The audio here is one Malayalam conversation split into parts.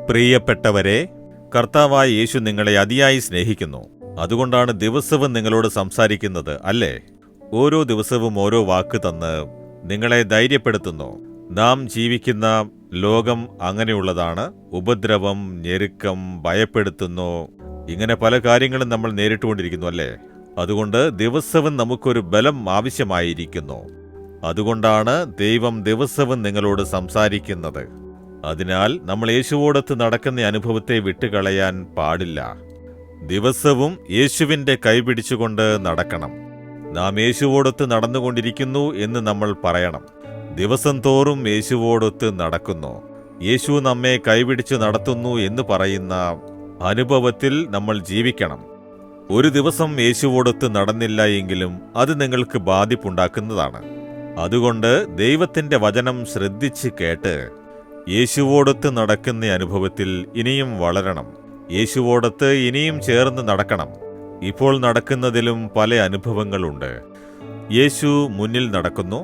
പ്രിയപ്പെട്ടവരെ, കർത്താവായ യേശു നിങ്ങളെ അതിയായി സ്നേഹിക്കുന്നു. അതുകൊണ്ടാണ് ദിവസവും നിങ്ങളോട് സംസാരിക്കുന്നത്, അല്ലേ? ഓരോ ദിവസവും ഓരോ വാക്ക് തന്ന് നിങ്ങളെ ധൈര്യപ്പെടുത്തുന്നു. നാം ജീവിക്കുന്ന ലോകം അങ്ങനെയുള്ളതാണ്. ഉപദ്രവം, ഞെരുക്കം, ഭയപ്പെടുത്തുന്നു, ഇങ്ങനെ പല കാര്യങ്ങളും നമ്മൾ നേരിട്ടുകൊണ്ടിരിക്കുന്നു, അല്ലേ? അതുകൊണ്ട് ദിവസവും നമുക്കൊരു ബലം ആവശ്യമായിരിക്കുന്നു. അതുകൊണ്ടാണ് ദൈവം ദിവസവും നിങ്ങളോട് സംസാരിക്കുന്നത്. അതിനാൽ നമ്മൾ യേശുവോടൊത്ത് നടക്കുന്ന അനുഭവത്തെ വിട്ടുകളയാൻ പാടില്ല. ദിവസവും യേശുവിൻ്റെ കൈപിടിച്ചുകൊണ്ട് നടക്കണം. നാം യേശുവോടൊത്ത് നടന്നുകൊണ്ടിരിക്കുന്നു എന്ന് നമ്മൾ പറയണം. ദിവസം തോറും യേശുവോടൊത്ത് നടക്കുന്നു, യേശു നമ്മെ കൈപിടിച്ച് നടത്തുന്നു എന്ന് പറയുന്ന അനുഭവത്തിൽ നമ്മൾ ജീവിക്കണം. ഒരു ദിവസം യേശുവോടൊത്ത് നടന്നില്ല എങ്കിലും അത് നിങ്ങൾക്ക് ബാധിപ്പുണ്ടാക്കുന്നതാണ്. അതുകൊണ്ട് ദൈവത്തിൻ്റെ വചനം ശ്രദ്ധിച്ച് കേട്ട് യേശുവോടൊത്ത് നടക്കുന്ന അനുഭവത്തിൽ ഇനിയും വളരണം. യേശുവോടൊത്ത് ഇനിയും ചേർന്ന് നടക്കണം. ഇപ്പോൾ നടക്കുന്നതിലും പല അനുഭവങ്ങളുണ്ട്. യേശു മുന്നിൽ നടക്കുന്നു,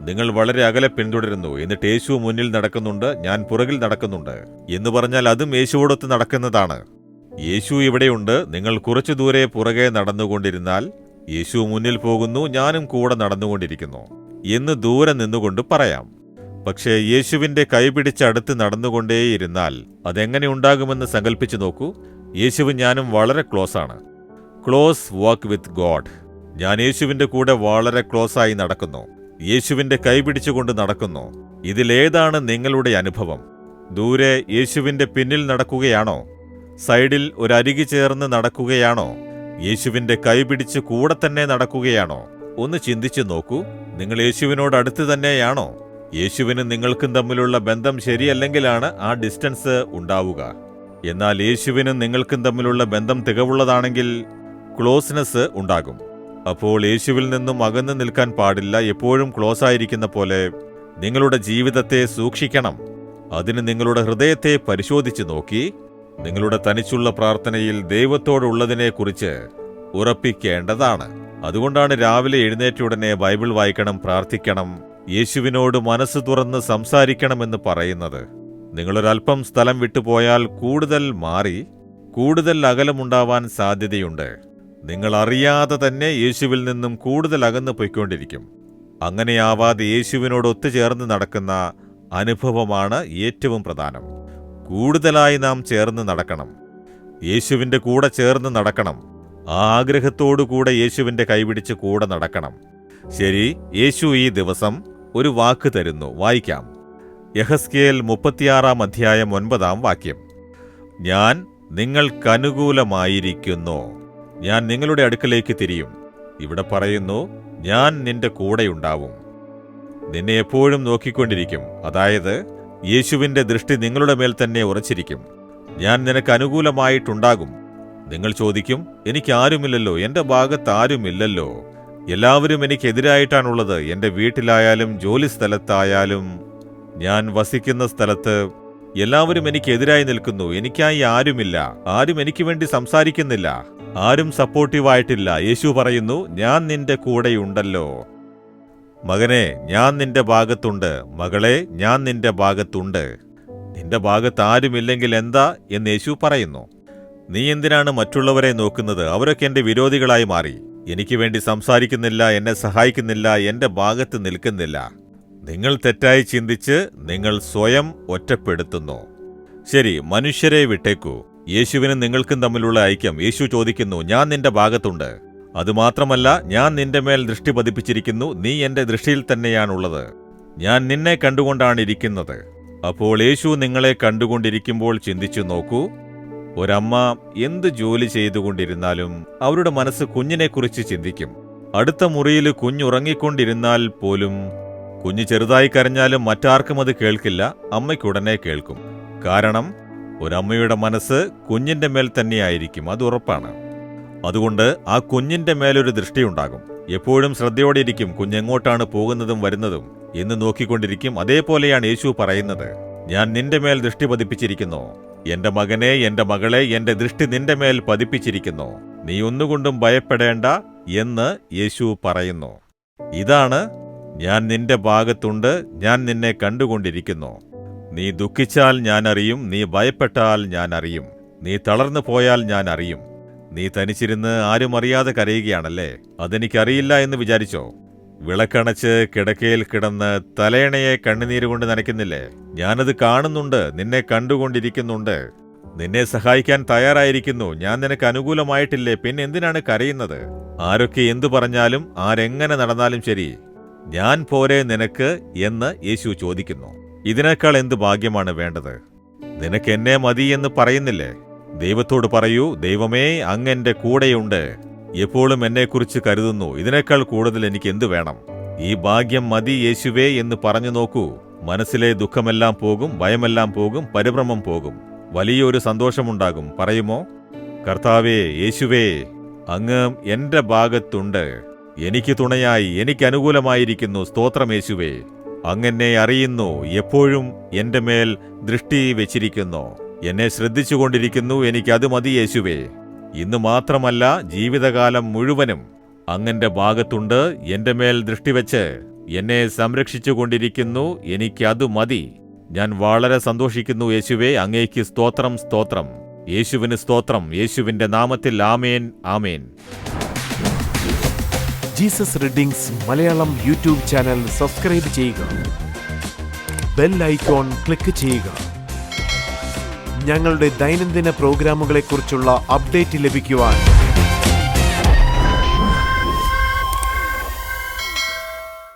നിങ്ങൾ വളരെ അകലെ പിന്തുടരുന്നു. എന്നിട്ട് യേശു മുന്നിൽ നടക്കുന്നുണ്ട്, ഞാൻ പുറകിൽ നടക്കുന്നുണ്ട് എന്ന് പറഞ്ഞാൽ അതും യേശുവോടൊത്ത് നടക്കുന്നതാണ്. യേശു ഇവിടെയുണ്ട്, നിങ്ങൾ കുറച്ചു ദൂരെ പുറകെ നടന്നുകൊണ്ടിരുന്നാൽ യേശു മുന്നിൽ പോകുന്നു, ഞാനും കൂടെ നടന്നുകൊണ്ടിരിക്കുന്നു എന്ന് ദൂരെ നിന്നുകൊണ്ട് പറയാം. പക്ഷേ യേശുവിൻ്റെ കൈപിടിച്ചടുത്ത് നടന്നുകൊണ്ടേയിരുന്നാൽ അതെങ്ങനെ ഉണ്ടാകുമെന്ന് സങ്കല്പിച്ചു നോക്കൂ. യേശുവും ഞാനും വളരെ ക്ലോസാണ്. Close walk with God. ഞാൻ യേശുവിൻ്റെ കൂടെ വളരെ ക്ലോസായി നടക്കുന്നു, യേശുവിൻ്റെ കൈപിടിച്ചുകൊണ്ട് നടക്കുന്നു. ഇതിലേതാണ് നിങ്ങളുടെ അനുഭവം? ദൂരെ യേശുവിൻ്റെ പിന്നിൽ നടക്കുകയാണോ? സൈഡിൽ ഒരരികി ചേർന്ന് നടക്കുകയാണോ? യേശുവിൻ്റെ കൈപിടിച്ച് കൂടെ തന്നെ നടക്കുകയാണോ? ഒന്ന് ചിന്തിച്ചു നോക്കൂ. നിങ്ങൾ യേശുവിനോട് അടുത്ത് തന്നെയാണോ? യേശുവിനും നിങ്ങൾക്കും തമ്മിലുള്ള ബന്ധം ശരിയല്ലെങ്കിലാണ് ആ ഡിസ്റ്റൻസ് ഉണ്ടാവുക. എന്നാൽ യേശുവിനും നിങ്ങൾക്കും തമ്മിലുള്ള ബന്ധം തികവുള്ളതാണെങ്കിൽ ക്ലോസ്നെസ് ഉണ്ടാകും. അപ്പോൾ യേശുവിൽ നിന്നും അകന്നു നിൽക്കാൻ പാടില്ല. എപ്പോഴും ക്ലോസ് ആയിരിക്കുന്ന പോലെ നിങ്ങളുടെ ജീവിതത്തെ സൂക്ഷിക്കണം. അതിന് നിങ്ങളുടെ ഹൃദയത്തെ പരിശോധിച്ച് നോക്കി നിങ്ങളുടെ തനിച്ചുള്ള പ്രാർത്ഥനയിൽ ദൈവത്തോടുള്ളതിനെക്കുറിച്ച് ഉറപ്പിക്കേണ്ടതാണ്. അതുകൊണ്ടാണ് രാവിലെ എഴുന്നേറ്റ ഉടനെ ബൈബിൾ വായിക്കണം, പ്രാർത്ഥിക്കണം, യേശുവിനോട് മനസ്സ് തുറന്ന് സംസാരിക്കണമെന്ന് പറയുന്നത്. നിങ്ങളൊരൽപ്പം സ്ഥലം വിട്ടുപോയാൽ കൂടുതൽ മാറി കൂടുതൽ അകലമുണ്ടാവാൻ സാധ്യതയുണ്ട്. നിങ്ങൾ അറിയാതെ തന്നെ യേശുവിൽ നിന്നും കൂടുതൽ അകന്നു പോയിക്കൊണ്ടിരിക്കും. അങ്ങനെയാവാതെ യേശുവിനോട് ഒത്തുചേർന്ന് നടക്കുന്ന അനുഭവമാണ് ഏറ്റവും പ്രധാനം. കൂടുതലായി നാം ചേർന്ന് നടക്കണം, യേശുവിൻ്റെ കൂടെ ചേർന്ന് നടക്കണം. ആ ആഗ്രഹത്തോടുകൂടെ യേശുവിൻ്റെ കൈപിടിച്ച് കൂടെ നടക്കണം. ശരി, യേശു ഈ ദിവസം ഒരു വാക്ക് തരുന്നു, വായിക്കാം. യെഹെസ്കേൽ 36 9 ഞാൻ നിങ്ങൾക്കനുകൂലമായിരിക്കുന്നു, ഞാൻ നിങ്ങളുടെ അടുക്കലേക്ക് തിരിയും. ഇവിടെ പറയുന്നു, ഞാൻ നിന്റെ കൂടെയുണ്ടാവും, നിന്നെ എപ്പോഴും നോക്കിക്കൊണ്ടിരിക്കും. അതായത് യേശുവിൻ്റെ ദൃഷ്ടി നിങ്ങളുടെ മേൽ തന്നെ ഉറച്ചിരിക്കും. ഞാൻ നിനക്ക് അനുകൂലമായിട്ടുണ്ടാകും. നിങ്ങൾ ചോദിക്കും, എനിക്കാരുമില്ലല്ലോ, എൻ്റെ ഭാഗത്ത് ആരുമില്ലല്ലോ, എല്ലാവരും എനിക്കെതിരായിട്ടാണുള്ളത്. എൻ്റെ വീട്ടിലായാലും ജോലി സ്ഥലത്തായാലും ഞാൻ വസിക്കുന്ന സ്ഥലത്ത് എല്ലാവരും എനിക്കെതിരായി നിൽക്കുന്നു, എനിക്കായി ആരുമില്ല, ആരും എനിക്ക് വേണ്ടി സംസാരിക്കുന്നില്ല, ആരും സപ്പോർട്ടീവായിട്ടില്ല. യേശു പറയുന്നു, ഞാൻ നിന്റെ കൂടെയുണ്ടല്ലോ. മകനെ, ഞാൻ നിന്റെ ഭാഗത്തുണ്ട്. മകളെ, ഞാൻ നിന്റെ ഭാഗത്തുണ്ട്. നിന്റെ ഭാഗത്ത് ആരുമില്ലെങ്കിൽ എന്താ എന്ന് യേശു പറയുന്നു. നീ എന്തിനാണ് മറ്റുള്ളവരെ നോക്കുന്നത്? അവരൊക്കെ എൻ്റെ വിരോധികളായി മാറി, എനിക്ക് വേണ്ടി സംസാരിക്കുന്നില്ല, എന്നെ സഹായിക്കുന്നില്ല, എൻ്റെ ഭാഗത്ത് നിൽക്കുന്നില്ല. നിങ്ങൾ തെറ്റായി ചിന്തിച്ച് നിങ്ങൾ സ്വയം ഒറ്റപ്പെടുത്തുന്നു. ശരി, മനുഷ്യരെ വിട്ടേക്കൂ. യേശുവിനും നിങ്ങൾക്കും തമ്മിലുള്ള ഐക്യം. യേശു ചോദിക്കുന്നു, ഞാൻ നിന്റെ ഭാഗത്തുണ്ട്. അതുമാത്രമല്ല, ഞാൻ നിന്റെ മേൽ ദൃഷ്ടി പതിപ്പിച്ചിരിക്കുന്നു, നീ എൻ്റെ ദൃഷ്ടിയിൽ തന്നെയാണുള്ളത്, ഞാൻ നിന്നെ കണ്ടുകൊണ്ടാണ് ഇരിക്കുന്നത്. അപ്പോൾ യേശു നിങ്ങളെ കണ്ടുകൊണ്ടിരിക്കുമ്പോൾ ചിന്തിച്ചു നോക്കൂ. ഒരമ്മ എന്ത് ജോലി ചെയ്തുകൊണ്ടിരുന്നാലും അവരുടെ മനസ്സ് കുഞ്ഞിനെക്കുറിച്ച് ചിന്തിക്കും. അടുത്ത മുറിയിൽ കുഞ്ഞുറങ്ങിക്കൊണ്ടിരുന്നാൽ പോലും കുഞ്ഞ് ചെറുതായി കരഞ്ഞാലും മറ്റാർക്കും അത് കേൾക്കില്ല, അമ്മയ്ക്കുടനെ കേൾക്കും. കാരണം ഒരമ്മയുടെ മനസ്സ് കുഞ്ഞിൻ്റെ മേൽ തന്നെയായിരിക്കും, അത് ഉറപ്പാണ്. അതുകൊണ്ട് ആ കുഞ്ഞിൻ്റെ മേലൊരു ദൃഷ്ടിയുണ്ടാകും. എപ്പോഴും ശ്രദ്ധയോടെ ഇരിക്കും, കുഞ്ഞെങ്ങോട്ടാണ് പോകുന്നതും വരുന്നതും എന്ന് നോക്കിക്കൊണ്ടിരിക്കും. അതേപോലെയാണ് യേശു പറയുന്നത്, ഞാൻ നിന്റെ മേൽ ദൃഷ്ടി പതിപ്പിച്ചിരിക്കുന്നു. എന്റെ മകനെ, എന്റെ മകളെ, എന്റെ ദൃഷ്ടി നിന്റെ മേൽ പതിപ്പിച്ചിരിക്കുന്നു, നീ ഒന്നുകൊണ്ടും ഭയപ്പെടേണ്ട എന്ന് യേശു പറയുന്നു. ഇതാണ് ഞാൻ നിന്റെ ഭാഗത്തുണ്ട്, ഞാൻ നിന്നെ കണ്ടുകൊണ്ടിരിക്കുന്നു. നീ ദുഃഖിച്ചാൽ ഞാൻ അറിയും, നീ ഭയപ്പെട്ടാൽ ഞാൻ അറിയും, നീ തളർന്നു പോയാൽ ഞാൻ അറിയും. നീ തനിച്ചിരുന്ന് ആരും അറിയാതെ കരയുകയാണല്ലേ? അതെനിക്കറിയില്ല എന്ന് വിചാരിച്ചോ? വിളക്കണച്ച് കിടക്കയിൽ കിടന്ന് തലയണയെ കണ്ണുനീരുകൊണ്ട് നനയ്ക്കുന്നില്ലേ? ഞാനത് കാണുന്നുണ്ട്, നിന്നെ കണ്ടുകൊണ്ടിരിക്കുന്നുണ്ട്, നിന്നെ സഹായിക്കാൻ തയ്യാറായിരിക്കുന്നു. ഞാൻ നിനക്ക് അനുകൂലമായിട്ടില്ലേ, പിന്നെ എന്തിനാണ് കരയുന്നത്? ആരൊക്കെ എന്തു പറഞ്ഞാലും ആരെങ്ങനെ നടന്നാലും ശരി, ഞാൻ പോരെ നിനക്ക് എന്ന് യേശു ചോദിക്കുന്നു. ഇതിനേക്കാൾ എന്ത് ഭാഗ്യമാണ് വേണ്ടത്? നിനക്ക് എന്നെ മതി എന്ന് പറയുന്നില്ലേ? ദൈവത്തോട് പറയൂ, ദൈവമേ, അങ്ങ് എന്റെ കൂടെയുണ്ട്, എപ്പോഴും എന്നെക്കുറിച്ച് കരുതുന്നു, ഇതിനേക്കാൾ കൂടുതൽ എനിക്ക് എന്തു വേണം? ഈ ഭാഗ്യം മതി യേശുവേ എന്ന് പറഞ്ഞു നോക്കൂ. മനസ്സിലെ ദുഃഖമെല്ലാം പോകും, ഭയമെല്ലാം പോകും, പരിഭ്രമം പോകും, വലിയൊരു സന്തോഷമുണ്ടാകും. പറയുമോ? കർത്താവേ, യേശുവേ, അങ്ങ് എന്റെ ഭാഗത്തുണ്ട്, എനിക്ക് തുണയായി, എനിക്ക് അനുകൂലമായിരിക്കുന്നു. സ്തോത്രം യേശുവേ. അങ്ങെന്നെ അറിയുന്നു, എപ്പോഴും എന്റെ മേൽ ദൃഷ്ടി വെച്ചിരിക്കുന്നു, എന്നെ ശ്രദ്ധിച്ചുകൊണ്ടിരിക്കുന്നു. എനിക്കത് മതി യേശുവേ. ഇന്ന് മാത്രമല്ല, ജീവിതകാലം മുഴുവനും അങ്ങന്റെ ഭാഗത്തുണ്ട്, എന്റെ മേൽ ദൃഷ്ടിവെച്ച് എന്നെ സംരക്ഷിച്ചുകൊണ്ടിരിക്കുന്നു. എനിക്കത് മതി. ഞാൻ വളരെ സന്തോഷിക്കുന്നു യേശുവേ. അങ്ങേക്ക് സ്തോത്രം, സ്തോത്രം. യേശുവിന് സ്തോത്രം. യേശുവിന്റെ നാമത്തിൽ ആമേൻ, ആമേൻ. Jesus readings Malayalam YouTube channel subscribe ചെയ്യുക, ബെൽ ഐക്കോൺ ക്ലിക്ക് ചെയ്യുക. ഞങ്ങളുടെ ദൈനംദിന പ്രോഗ്രാമുകളെക്കുറിച്ചുള്ള അപ്ഡേറ്റ് ലഭിക്കുവാൻ